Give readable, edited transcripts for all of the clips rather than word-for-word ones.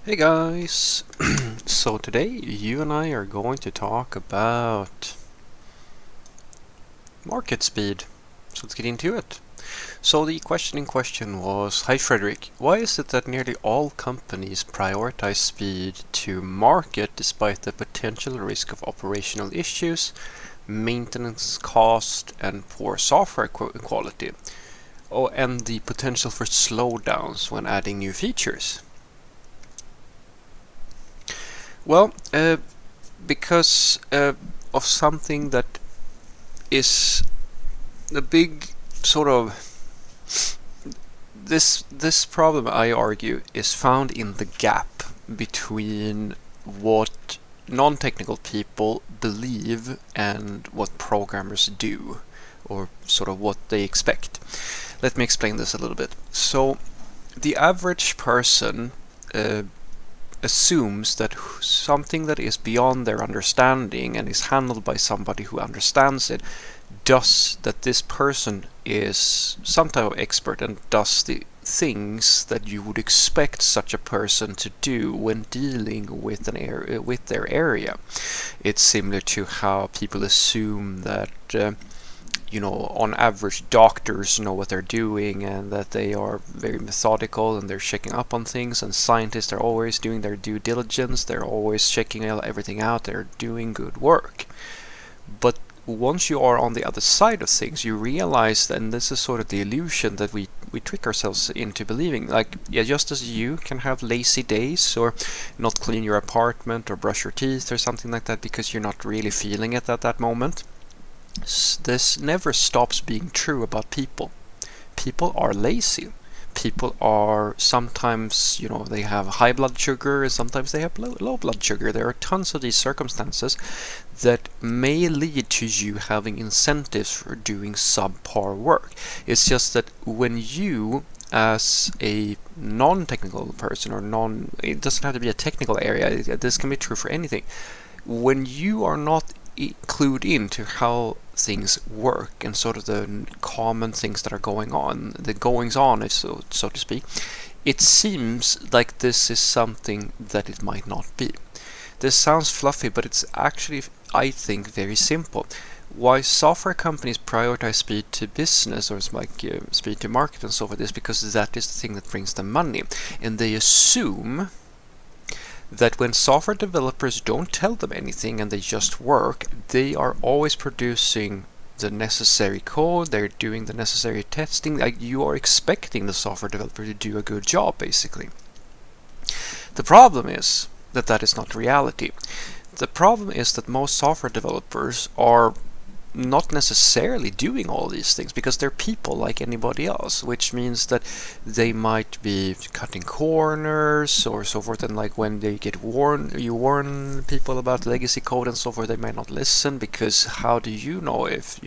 Hey guys! So today you and I are going to talk about market speed. So let's get into it. So the question in question was, hi Frederick, why is it that nearly all companies prioritize speed to market despite the potential risk of operational issues, maintenance cost, and poor software quality? Oh, and the potential for slowdowns when adding new features? Well, because of something that is a big sort of this problem, I argue, is found in the gap between what non-technical people believe and what programmers do, or sort of what they expect. Let me explain this a little bit. So the average person uh, assumes that something that is beyond their understanding and is handled by somebody who understands it, does that this person is some type of expert and does the things that you would expect such a person to do when dealing with an area, with their area. It's similar to how people assume that on average, doctors know what they're doing and that they are very methodical and they're checking up on things, and scientists are always doing their due diligence, they're always checking everything out, they're doing good work. But once you are on the other side of things, you realize, and this is sort of the illusion that we trick ourselves into believing, like, yeah, just as you can have lazy days or not clean your apartment or brush your teeth or something like that because you're not really feeling it at that moment, this never stops being true about people. People are lazy. People are sometimes, they have high blood sugar, and sometimes they have low blood sugar. There are tons of these circumstances that may lead to you having incentives for doing subpar work. It's just that when you, as a non-technical person, it doesn't have to be a technical area, this can be true for anything. When you are not clued into how things work and sort of the common things that are going on, the goings on, so to speak, it seems like this is something that it might not be. This sounds fluffy, but it's actually, I think, very simple. Why software companies prioritize speed to business, or speed to market and so forth, is because that is the thing that brings them money, and they assume that when software developers don't tell them anything and they just work, they are always producing the necessary code, they're doing the necessary testing. Like, you are expecting the software developer to do a good job, basically. The problem is that that is not reality. The problem is that most software developers are not necessarily doing all these things because they're people like anybody else, which means that they might be cutting corners or so forth, and like when they get you warn people about legacy code and so forth, they might not listen, because how do you know if,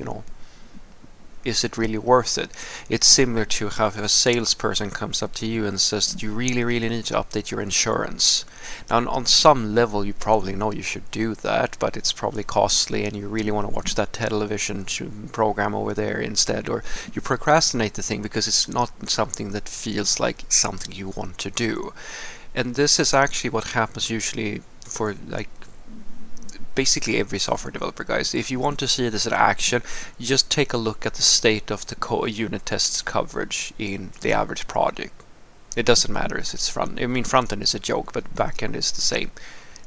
is it really worth it? It's similar to how if a salesperson comes up to you and says that you really, really need to update your insurance. Now, on some level, you probably know you should do that, but it's probably costly and you really want to watch that television program over there instead, or you procrastinate the thing because it's not something that feels like something you want to do. And this is actually what happens usually for, like, basically every software developer, guys. If you want to see this in action, you just take a look at the state of the unit tests coverage in the average project. It doesn't matter if it's front. I mean, front end is a joke, but back end is the same.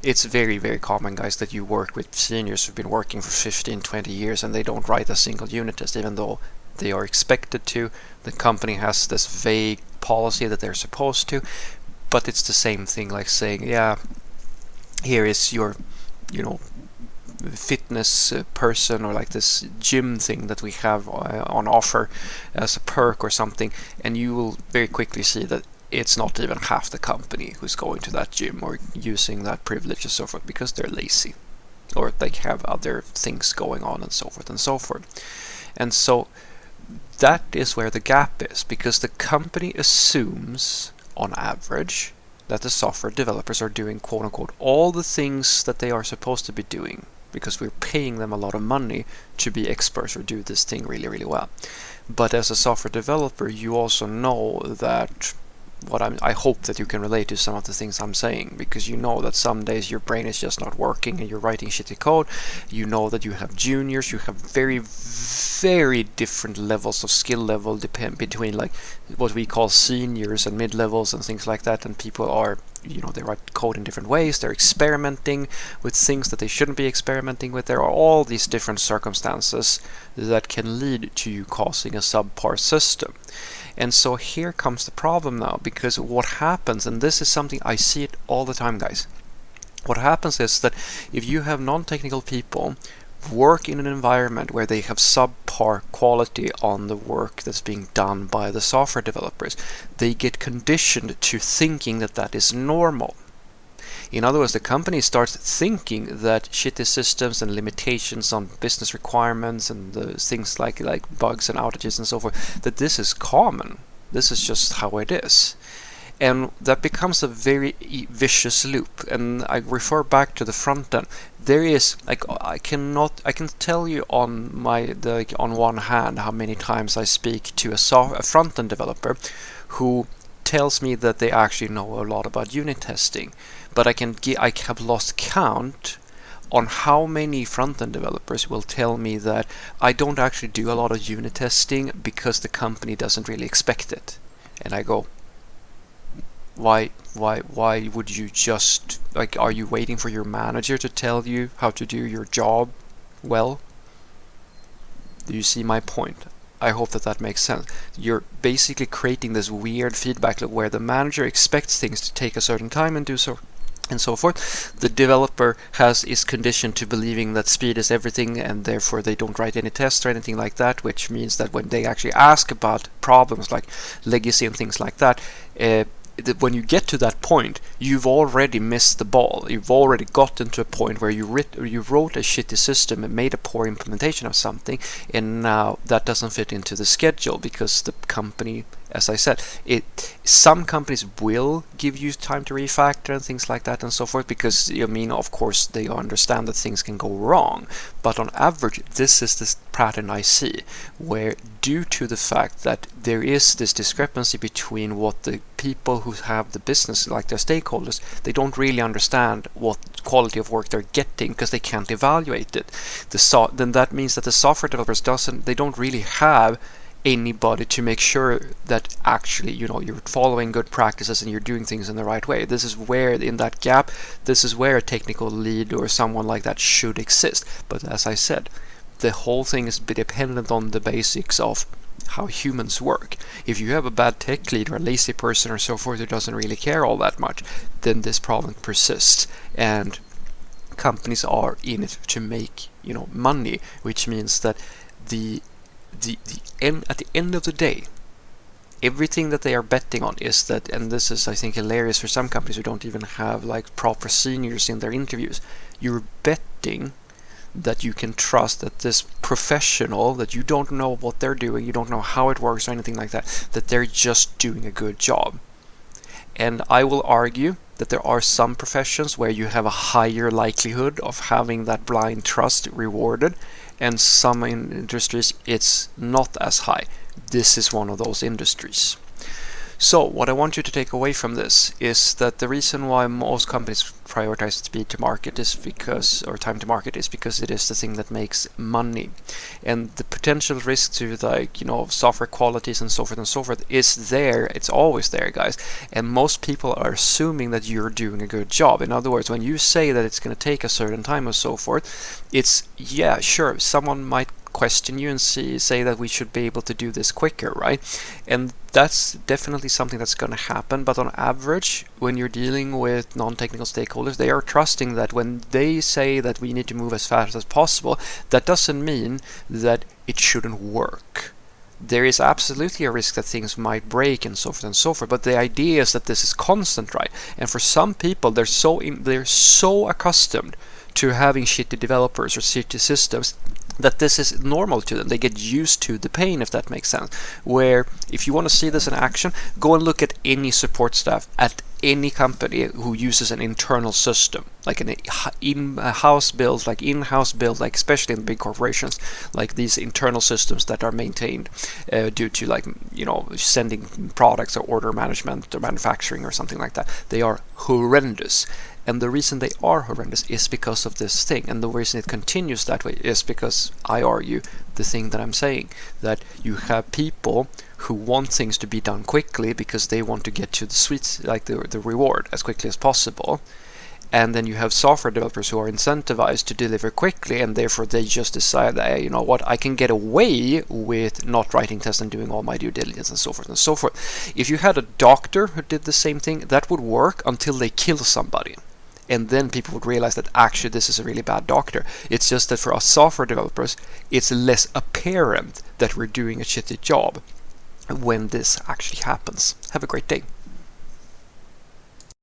It's very, very common, guys, that you work with seniors who've been working for 15, 20 years and they don't write a single unit test, even though they are expected to. The company has this vague policy that they're supposed to, but it's the same thing like saying, yeah, here is your, you know, fitness person, or like this gym thing that we have on offer as a perk or something, and you will very quickly see that it's not even half the company who's going to that gym or using that privilege and so forth because they're lazy or they have other things going on and so forth and so forth. And so that is where the gap is, because the company assumes on average that the software developers are doing quote unquote all the things that they are supposed to be doing, because we're paying them a lot of money to be experts or do this thing really, really well. But as a software developer, you also know that I hope that you can relate to some of the things I'm saying, because you know that some days your brain is just not working and you're writing shitty code. You know that you have juniors, you have very, very different levels of skill level between like what we call seniors and mid-levels and things like that, and people are, they write code in different ways, they're experimenting with things that they shouldn't be experimenting with. There are all these different circumstances that can lead to you causing a subpar system. And so here comes the problem now, because what happens, and this is something I see it all the time, guys. What happens is that if you have non-technical people work in an environment where they have subpar quality on the work that's being done by the software developers, they get conditioned to thinking that that is normal. In other words, the company starts thinking that shitty systems and limitations on business requirements and the things like bugs and outages and so forth, that this is common. This is just how it is. And that becomes a very vicious loop. And I refer back to the front end. There is, I can tell you on on one hand how many times I speak to a front end developer who tells me that they actually know a lot about unit testing, but I have lost count on how many front-end developers will tell me that I don't actually do a lot of unit testing because the company doesn't really expect it. And I go, why would you just, are you waiting for your manager to tell you how to do your job well? Do you see my point? I hope that makes sense. You're basically creating this weird feedback loop where the manager expects things to take a certain time and do so and so forth. The developer is conditioned to believing that speed is everything, and therefore they don't write any tests or anything like that, which means that when they actually ask about problems like legacy and things like that, when you get to that point, you've already missed the ball. You've already gotten to a point where you wrote a shitty system and made a poor implementation of something, and now that doesn't fit into the schedule because the company, as I said, some companies will give you time to refactor and things like that and so forth, because of course they understand that things can go wrong. But on average, this is the pattern I see, where due to the fact that there is this discrepancy between what the people who have the business, like their stakeholders, they don't really understand what quality of work they're getting because they can't evaluate it. Then that means that the software developers they don't really have anybody to make sure that actually you're following good practices and you're doing things in the right way. This is where, in that gap, this is where a technical lead or someone like that should exist. But as I said, the whole thing is dependent on the basics of how humans work. If you have a bad tech lead or a lazy person or so forth who doesn't really care all that much, then this problem persists, and companies are in it to make money, which means that at the end of the day, everything that they are betting on is that, and this is I think hilarious for some companies who don't even have proper seniors in their interviews, you're betting that you can trust that this professional, that you don't know what they're doing, you don't know how it works or anything like that, that they're just doing a good job. And I will argue that there are some professions where you have a higher likelihood of having that blind trust rewarded, and some industries it's not as high. This is one of those industries. So what I want you to take away from this is that the reason why most companies prioritize speed to market is because, or time to market, is because it is the thing that makes money. And the potential risk to software qualities and so forth is there. It's always there, guys. And most people are assuming that you're doing a good job. In other words, when you say that it's going to take a certain time or so forth, it's, yeah, sure, someone might question you and say that we should be able to do this quicker, right? And that's definitely something that's going to happen, but on average, when you're dealing with non-technical stakeholders, they are trusting that when they say that we need to move as fast as possible, that doesn't mean that it shouldn't work. There is absolutely a risk that things might break and so forth, but the idea is that this is constant, right? And for some people, they're so accustomed to having shitty developers or shitty systems that this is normal to them. They get used to the pain, if that makes sense. Where if you want to see this in action, go and look at any support staff at any company who uses an internal system, like an in-house build, like especially in big corporations, like these internal systems that are maintained due to, like, sending products or order management or manufacturing or something like that. They are horrendous. And the reason they are horrendous is because of this thing. And the reason it continues that way is because, I argue, the thing that I'm saying, that you have people who want things to be done quickly because they want to get to the sweet, like the reward as quickly as possible. And then you have software developers who are incentivized to deliver quickly, and therefore they just decide that, hey, you know what, I can get away with not writing tests and doing all my due diligence and so forth and so forth. If you had a doctor who did the same thing, that would work until they kill somebody. And then people would realize that actually this is a really bad doctor. It's just that for us software developers, it's less apparent that we're doing a shitty job when this actually happens. Have a great day.